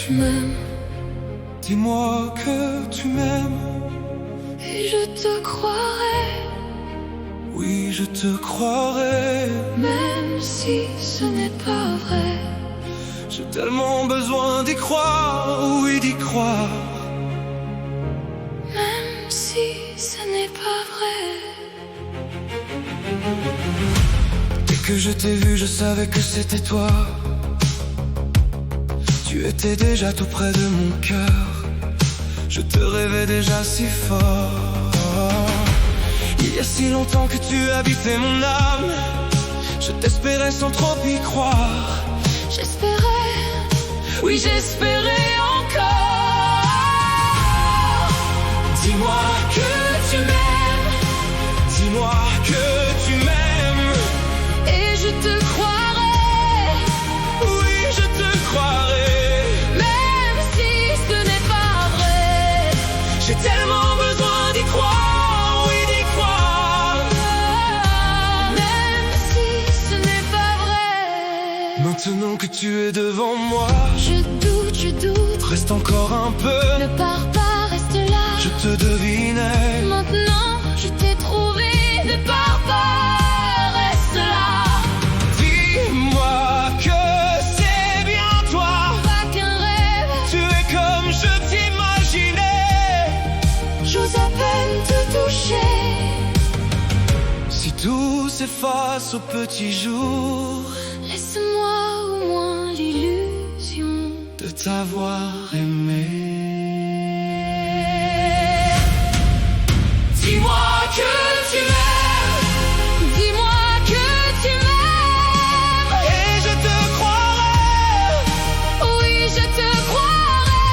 tu m'aimes. Dis-moi que tu m'aimes. Et je te croirai. Oui, je te croirai. Même si ce n'est pas vrai. J'ai tellement besoin d'y croire, oui d'y croire. Même si ce n'est pas vrai. Dès que je t'ai vu, je savais que c'était toi. Tu étais déjà tout près de mon cœur. Je te rêvais déjà si fort. Il y a si longtemps que tu habitais mon âme. Je t'espérais sans trop y croire. J'espérais, oui j'espérais encore. Dis-moi que tu m'aimes. Dis-moi que tu m'aimes. Et je te croirai. Oui, je te croirai. Même si ce n'est pas vrai. J'ai tellement besoin d'y croire, oui d'y croire. Même si ce n'est pas vrai. Maintenant que tu es devant moi, Je doute. reste encore un peu. Ne pars pas, reste là. Je te devinais. Maintenant, je t'ai trouvé. Ne pars pas, reste là. Dis-moi que c'est bien toi. Pas qu'un rêve, Tu es comme je t'imaginais. j'ose à peine te toucher. Si tout s'efface au petit jour Laisse-moi au moins l'illusion de t'avoir aimé. Dis-moi que tu m'aimes. Dis-moi que tu m'aimes. Et je te croirai. Oui, je te croirai.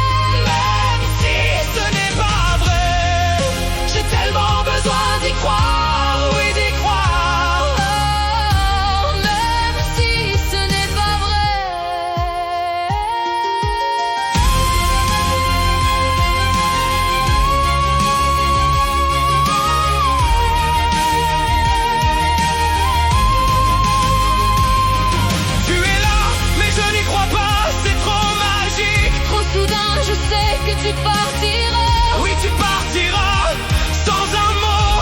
Même si ce n'est pas vrai. J'ai tellement besoin d'y croire, oui d'y croire. Oh, même si ce n'est pas vrai. Tu es là, mais je n'y crois pas, c'est trop magique. Trop soudain, je sais que tu partiras. Oui, tu partiras sans un mot,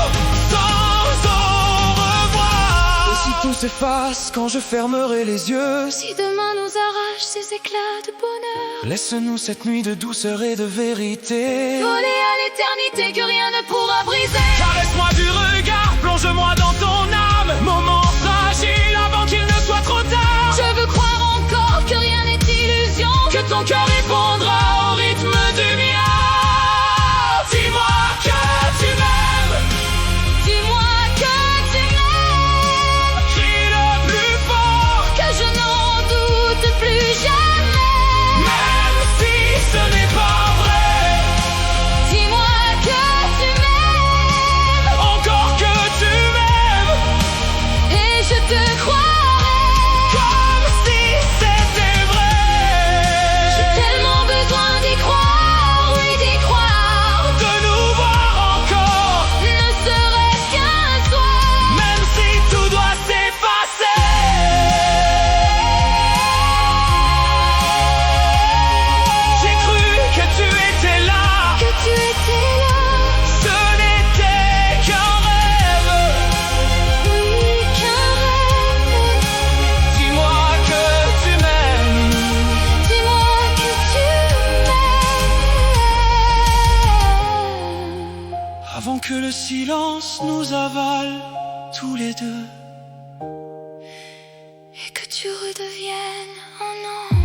sans au revoir. Et si tout s'efface quand je fermerai les yeux, Si demain nous arrache ces éclats de bonheur, laisse-nous cette nuit de douceur et de vérité. voler à l'éternité que rien ne pourra briser. Caresse-moi du regard, plonge-moi dans ton âme. Moment fragile avant qu'il ne soit trop tard. Je veux croire encore que rien n'est illusion. Que ton cœur répondra au rythme du mien. Dis-moi que tu m'aimes. Dis-moi que tu m'aimes. Crie le plus fort. Que je n'en doute plus jamais. Même si ce n'est pas vrai. Dis-moi que tu m'aimes. Encore que tu m'aimes. Et je te croirai. Comme si c'était vrai. J'ai tellement besoin d'y croire, oui d'y croire. De nous voir encore. Ne serait-ce qu'un soir. Même si tout doit s'effacer. J'ai cru que tu étais là. Que tu étais là. Ce n'était qu'un rêve. Oui, qu'un rêve. Dis-moi que tu m'aimes. Dis-moi que tu m'aimes. Avant que le silence nous avale tous les deux. Et que tu redeviennes un ange.